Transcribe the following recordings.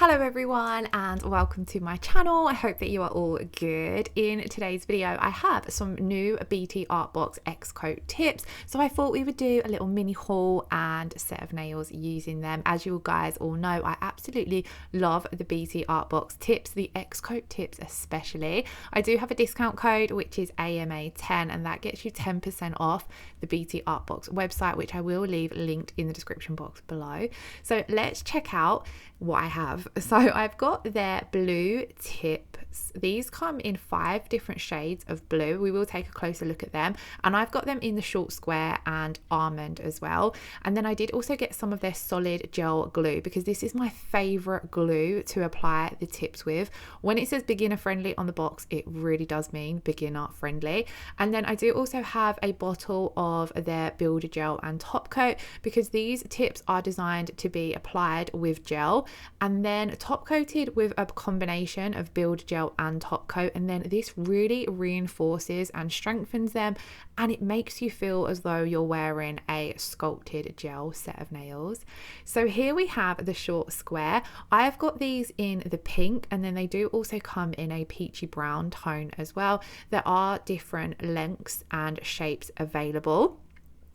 Hello everyone and welcome to my channel. I hope that you are all good. In today's video I have some new BTArtbox XCOAT tips, so I thought we would do a little mini haul and set of nails using them. As you guys all know, I absolutely love the BTArtbox tips, the XCOAT tips especially. I do have a discount code which is AMA10 and that gets you 10% off the BTArtbox website, which I will leave linked in the description box below. So let's check out what I have. So I've got their blue tips. These come in 5 different shades of blue. We will take a closer look at them, and I've got them in the short square and almond as well. And then I did also get some of their solid gel glue, because this is my favorite glue to apply the tips with. When it says beginner friendly on the box, it really does mean beginner friendly. And then I do also have a bottle of their builder gel and top coat, because these tips are designed to be applied with gel and then top coated with a combination of builder gel and top coat, and then this really reinforces and strengthens them, and it makes you feel as though you're wearing a sculpted gel set of nails. So here we have the short square. I've got these in the pink, and then they do also come in a peachy brown tone as well. There are different lengths and shapes available,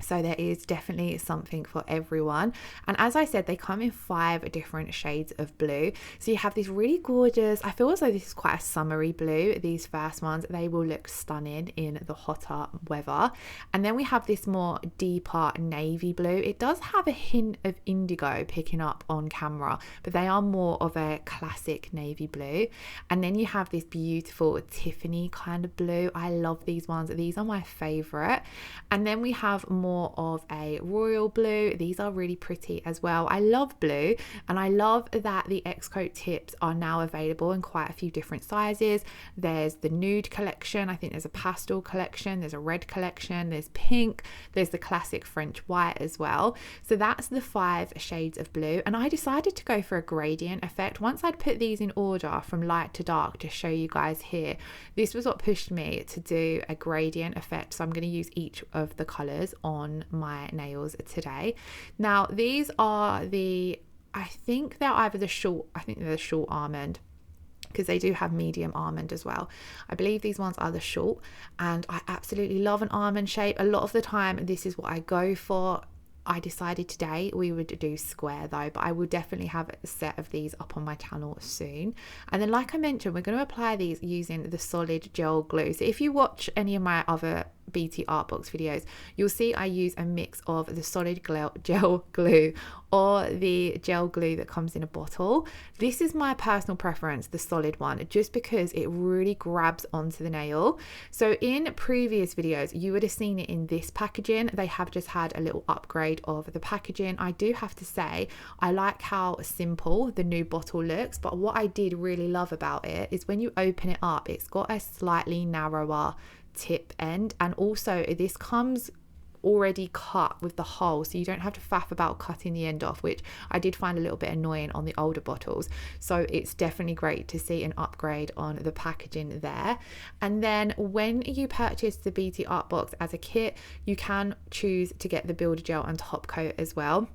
so there is definitely something for everyone. And as I said, they come in 5 different shades of blue. So you have this really gorgeous, I feel as though this is quite a summery blue. These first ones, they will look stunning in the hotter weather. And then we have this more deeper navy blue. It does have a hint of indigo picking up on camera, but they are more of a classic navy blue. And then you have this beautiful Tiffany kind of blue. I love these ones. These are my favorite. And then we have more of a royal blue. These are really pretty as well. I love blue, and I love that the XCOAT tips are now available in quite a few different sizes. There's the nude collection, I think there's a pastel collection, there's a red collection, there's pink, there's the classic French white as well. So that's the 5 shades of blue, and I decided to go for a gradient effect. Once I'd put these in order from light to dark to show you guys here, this was what pushed me to do a gradient effect. So I'm going to use each of the colors on my nails today. Now these are I think they're either the short, I think they're the short almond, because they do have medium almond as well. I believe these ones are the short, and I absolutely love an almond shape. A lot of the time this is what I go for. I decided today we would do square though, but I will definitely have a set of these up on my channel soon. And then like I mentioned, we're going to apply these using the solid gel glue. So if you watch any of my other BTArtbox videos, you'll see I use a mix of the solid gel glue or the gel glue that comes in a bottle. This is my personal preference, the solid one, just because it really grabs onto the nail. So in previous videos you would have seen it in this packaging. They have just had a little upgrade of the packaging. I do have to say I like how simple the new bottle looks, but what I did really love about it is when you open it up, it's got a slightly narrower tip end, and also this comes already cut with the hole, so you don't have to faff about cutting the end off, which I did find a little bit annoying on the older bottles. So it's definitely great to see an upgrade on the packaging there. And then when you purchase the BTArtbox as a kit, you can choose to get the builder gel and top coat as well.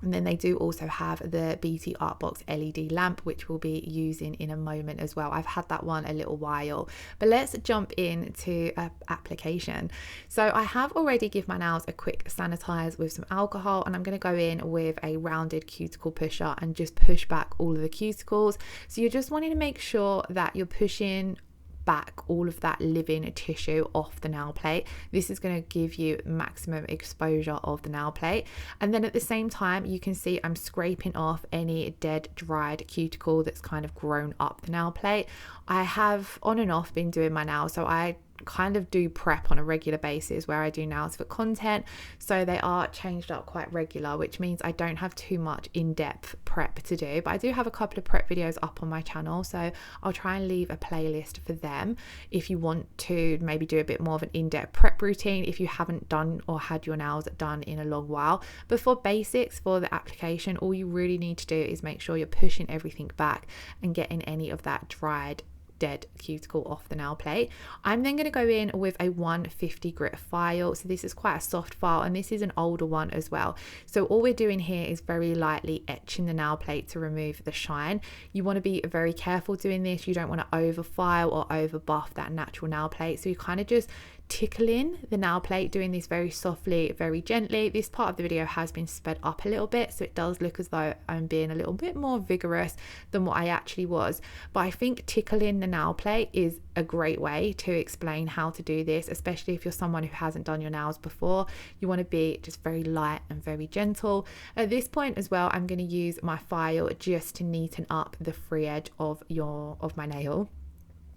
And then they do also have the BTArtbox LED lamp, which we'll be using in a moment as well. I've had that one a little while, but let's jump into application. So I have already given my nails a quick sanitize with some alcohol, and I'm going to go in with a rounded cuticle pusher and just push back all of the cuticles. So you're just wanting to make sure that you're pushing back all of that living tissue off the nail plate. This is going to give you maximum exposure of the nail plate. And then at the same time, you can see I'm scraping off any dead dried cuticle that's kind of grown up the nail plate. I have on and off been doing my nails, so I kind of do prep on a regular basis where I do nails for content, so they are changed up quite regular, which means I don't have too much in-depth prep to do, but I do have a couple of prep videos up on my channel, so I'll try and leave a playlist for them if you want to maybe do a bit more of an in-depth prep routine if you haven't done or had your nails done in a long while. But for basics, for the application, all you really need to do is make sure you're pushing everything back and getting any of that dried dead cuticle off the nail plate. I'm then going to go in with a 150 grit file. So this is quite a soft file, and this is an older one as well. So all we're doing here is very lightly etching the nail plate to remove the shine. You want to be very careful doing this. You don't want to over file or over buff that natural nail plate. So you kind of just tickling the nail plate, doing this very softly, very gently. This part of the video has been sped up a little bit, so it does look as though I'm being a little bit more vigorous than what I actually was. But I think tickling the nail plate is a great way to explain how to do this, especially if you're someone who hasn't done your nails before. You want to be just very light and very gentle. At this point as well, I'm going to use my file just to neaten up the free edge of my nail.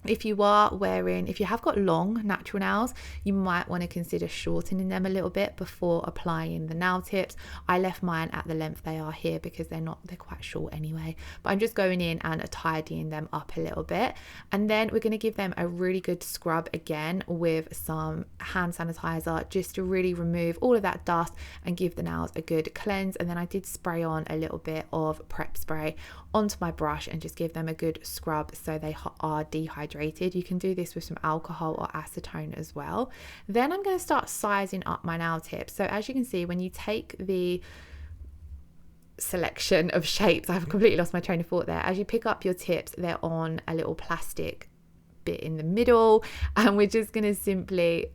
If you have got long natural nails, you might want to consider shortening them a little bit before applying the nail tips. I left mine at the length they are here because they're quite short anyway, but I'm just going in and tidying them up a little bit. And then we're going to give them a really good scrub again with some hand sanitizer, just to really remove all of that dust and give the nails a good cleanse. And then I did spray on a little bit of prep spray onto my brush and just give them a good scrub so they are dehydrated. You can do this with some alcohol or acetone as well. Then I'm going to start sizing up my nail tips. So as you can see, when you take the selection of shapes, I've completely lost my train of thought there. As you pick up your tips, they're on a little plastic bit in the middle, and we're just going to simply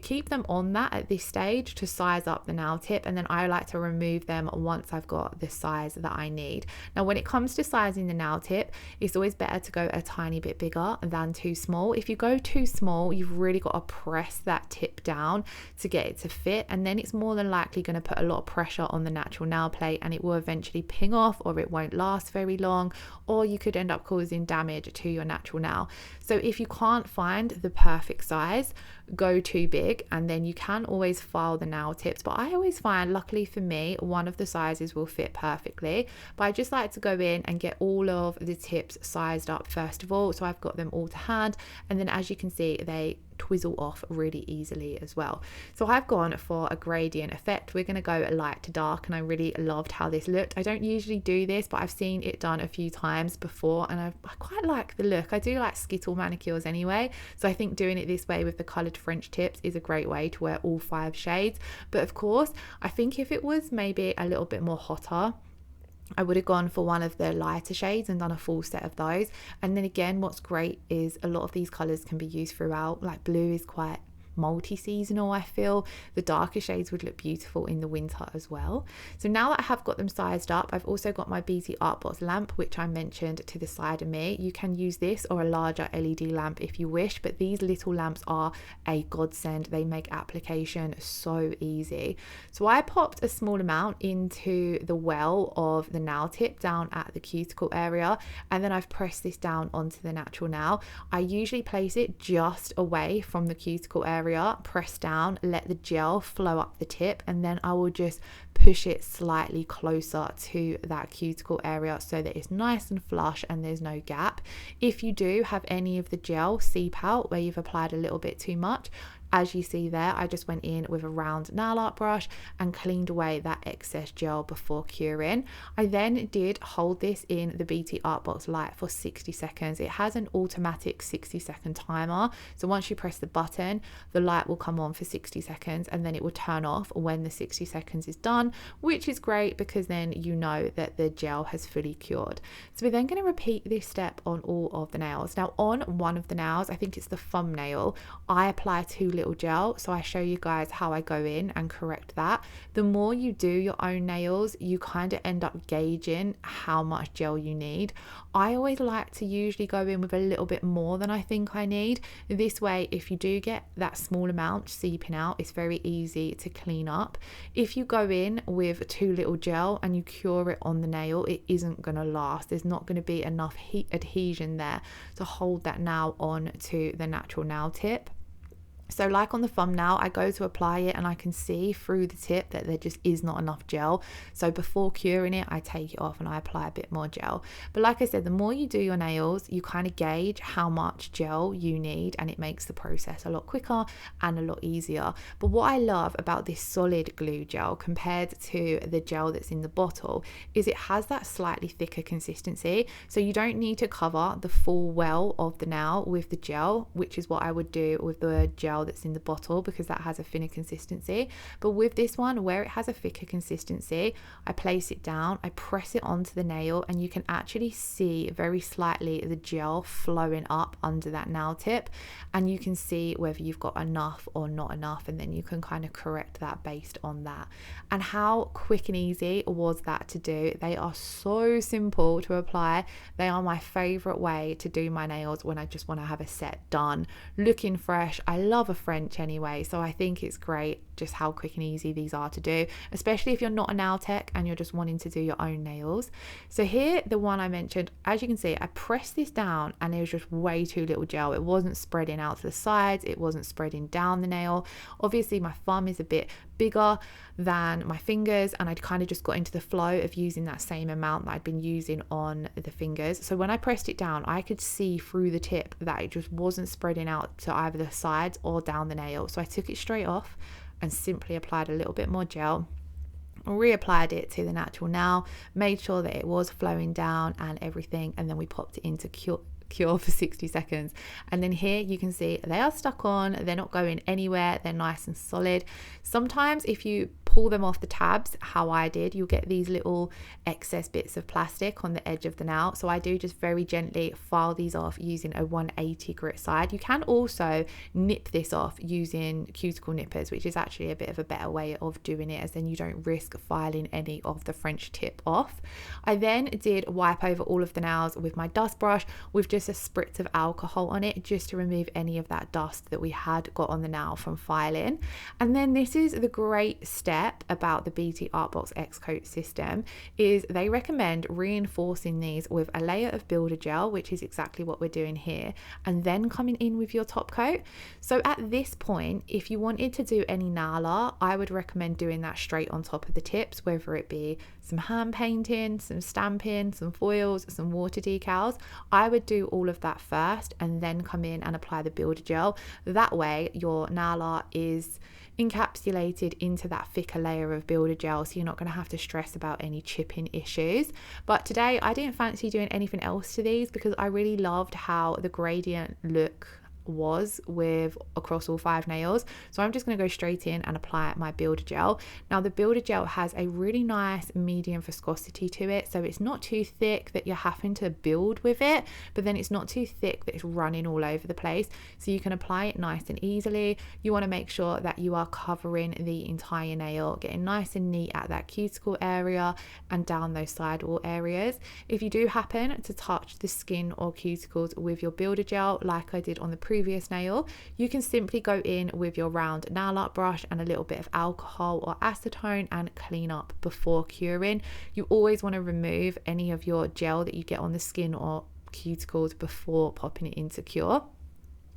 keep them on that at this stage to size up the nail tip, and then I like to remove them once I've got the size that I need. Now when it comes to sizing the nail tip, it's always better to go a tiny bit bigger than too small. If you go too small, you've really got to press that tip down to get it to fit, and then it's more than likely going to put a lot of pressure on the natural nail plate, and it will eventually ping off, or it won't last very long, or you could end up causing damage to your natural nail. So if you can't find the perfect size, go too big, and then you can always file the nail tips. But I always find, luckily for me, one of the sizes will fit perfectly. But I just like to go in and get all of the tips sized up first of all, so I've got them all to hand, and then as you can see, they twizzle off really easily as well. So I've gone for a gradient effect. We're going to go light to dark, and I really loved how this looked. I don't usually do this, but I've seen it done a few times before, and I quite like the look. I do like skittle manicures anyway, so I think doing it this way with the coloured French tips is a great way to wear all 5 shades. But of course, I think if it was maybe a little bit more hotter, I would have gone for one of the lighter shades and done a full set of those. And then again, what's great is a lot of these colours can be used throughout. Like blue is quite multi-seasonal. I feel the darker shades would look beautiful in the winter as well. So now that I have got them sized up, I've also got my BTArtbox lamp, which I mentioned to the side of me. You can use this or a larger LED lamp if you wish, but these little lamps are a godsend. They make application so easy. So I popped a small amount into the well of the nail tip down at the cuticle area, and then I've pressed this down onto the natural nail. I usually place it just away from the cuticle area, press down, let the gel flow up the tip, and then I will just push it slightly closer to that cuticle area so that it's nice and flush and there's no gap. If you do have any of the gel seep out where you've applied a little bit too much, as you see there, I just went in with a round nail art brush and cleaned away that excess gel before curing. I then did hold this in the BTArtbox light for 60 seconds. It has an automatic 60-second timer. So once you press the button, the light will come on for 60 seconds and then it will turn off when the 60 seconds is done, which is great because then you know that the gel has fully cured. So we're then going to repeat this step on all of the nails. Now on one of the nails, I think it's the thumbnail, I apply too little gel, so I show you guys how I go in and correct that. The more you do your own nails, you kind of end up gauging how much gel you need. I always like to usually go in with a little bit more than I think I need. This way, if you do get that small amount seeping out, it's very easy to clean up. If you go in with too little gel and you cure it on the nail, it isn't going to last. There's not going to be enough adhesion there to hold that nail on to the natural nail tip. So like on the thumbnail, I go to apply it and I can see through the tip that there just is not enough gel. So before curing it, I take it off and I apply a bit more gel. But like I said, the more you do your nails, you kind of gauge how much gel you need, and it makes the process a lot quicker and a lot easier. But what I love about this solid glue gel compared to the gel that's in the bottle is it has that slightly thicker consistency. So you don't need to cover the full well of the nail with the gel, which is what I would do with the gel that's in the bottle, because that has a thinner consistency. But with this one, where it has a thicker consistency, I place it down, I press it onto the nail, and you can actually see very slightly the gel flowing up under that nail tip, and you can see whether you've got enough or not enough, and then you can kind of correct that based on that. And how quick and easy was that to do? They are so simple to apply. They are my favorite way to do my nails when I just want to have a set done, looking fresh. I love a French anyway, so I think it's great just how quick and easy these are to do, especially if you're not a nail tech and you're just wanting to do your own nails. So here, the one I mentioned, as you can see, I pressed this down and it was just way too little gel. It wasn't spreading out to the sides, it wasn't spreading down the nail. Obviously my thumb is a bit bigger than my fingers, and I'd kind of just got into the flow of using that same amount that I'd been using on the fingers. So when I pressed it down, I could see through the tip that it just wasn't spreading out to either the sides or down the nail. So I took it straight off and simply applied a little bit more gel, reapplied it to the natural nail, made sure that it was flowing down and everything, and then we popped it into cure for 60 seconds. And then here you can see they are stuck on, they're not going anywhere, they're nice and solid. Sometimes if you pull them off the tabs, how I did, you'll get these little excess bits of plastic on the edge of the nail. So I do just very gently file these off using a 180 grit side. You can also nip this off using cuticle nippers, which is actually a bit of a better way of doing it, as then you don't risk filing any of the French tip off. I then did wipe over all of the nails with my dust brush with just a spritz of alcohol on it, just to remove any of that dust that we had got on the nail from filing. And then this is the great step about the BTArtbox XCOAT system, is they recommend reinforcing these with a layer of builder gel, which is exactly what we're doing here, and then coming in with your top coat. So at this point, if you wanted to do any nail art, I would recommend doing that straight on top of the tips, whether it be some hand painting, some stamping, some foils, some water decals. I would do all of that first and then come in and apply the builder gel. That way your nail art is encapsulated into that thicker layer of builder gel, so you're not going to have to stress about any chipping issues. But today I didn't fancy doing anything else to these because I really loved how the gradient look was with across all 5 nails. So I'm just going to go straight in and apply my builder gel. Now the builder gel has a really nice medium viscosity to it, so it's not too thick that you're having to build with it, but then it's not too thick that it's running all over the place, so you can apply it nice and easily. You want to make sure that you are covering the entire nail, getting nice and neat at that cuticle area and down those side wall areas. If you do happen to touch the skin or cuticles with your builder gel like I did on the previous nail, you can simply go in with your round nail art brush and a little bit of alcohol or acetone and clean up before curing. You always want to remove any of your gel that you get on the skin or cuticles before popping it into cure.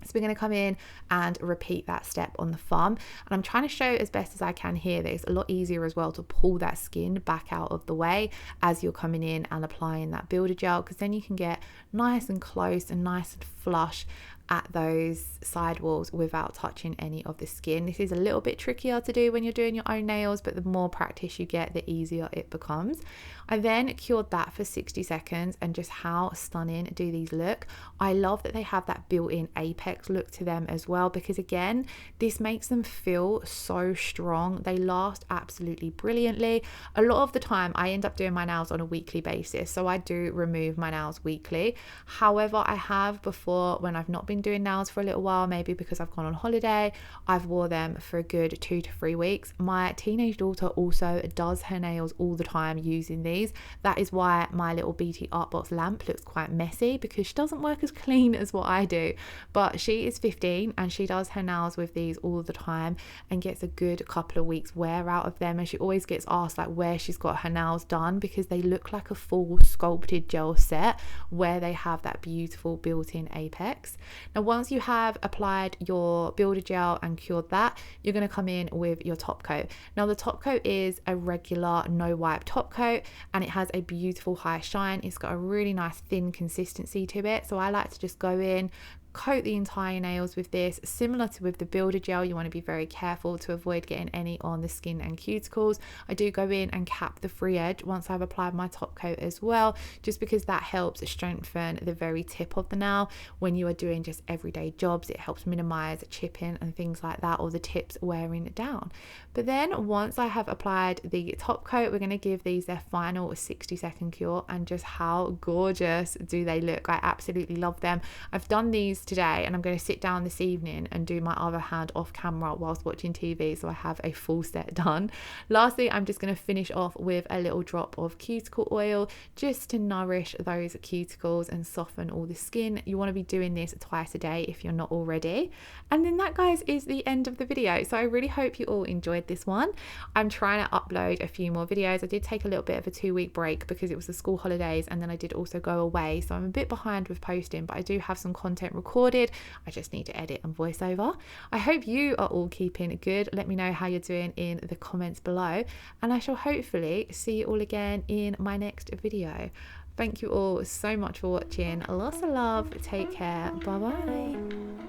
So we're going to come in and repeat that step on the thumb, and I'm trying to show as best as I can here that it's a lot easier as well to pull that skin back out of the way as you're coming in and applying that builder gel, because then you can get nice and close and nice and flush at those side walls without touching any of the skin. This is a little bit trickier to do when you're doing your own nails, but the more practice you get, the easier it becomes. I then cured that for 60 seconds, and just how stunning do these look. I love that they have that built-in apex look to them as well, because again, this makes them feel so strong. They last absolutely brilliantly. A lot of the time I end up doing my nails on a weekly basis, so I do remove my nails weekly. However, I have before, when I've not been doing nails for a little while, maybe because I've gone on holiday, I've wore them for a good 2 to 3 weeks. My teenage daughter also does her nails all the time using these. That is why my little BTArtbox lamp looks quite messy, because she doesn't work as clean as what I do. But she is 15 and she does her nails with these all the time and gets a good couple of weeks wear out of them, and she always gets asked like where she's got her nails done, because they look like a full sculpted gel set where they have that beautiful built-in apex. Now once you have applied your builder gel and cured that, you're going to come in with your top coat. Now the top coat is a regular no wipe top coat, and it has a beautiful high shine. It's got a really nice thin consistency to it, so I like to just go in, coat the entire nails with this. Similar to with the builder gel, you want to be very careful to avoid getting any on the skin and cuticles. I do go in and cap the free edge once I've applied my top coat as well, just because that helps strengthen the very tip of the nail when you are doing just everyday jobs. It helps minimize chipping and things like that, or the tips wearing down. But then once I have applied the top coat, we're going to give these their final 60-second cure, and just how gorgeous do they look. I absolutely love them. I've done these today, and I'm going to sit down this evening and do my other hand off camera whilst watching TV, so I have a full set done. Lastly, I'm just going to finish off with a little drop of cuticle oil just to nourish those cuticles and soften all the skin. You want to be doing this twice a day if you're not already. And then that, guys, is the end of the video. So I really hope you all enjoyed this one. I'm trying to upload a few more videos. I did take a little bit of a 2-week break because it was the school holidays, and then I did also go away, so I'm a bit behind with posting, but I do have some content recorded. I just need to edit and voice over. I hope you are all keeping good. Let me know how you're doing in the comments below, and I shall hopefully see you all again in my next video. Thank you all so much for watching. Lots of love. Take care. Bye bye.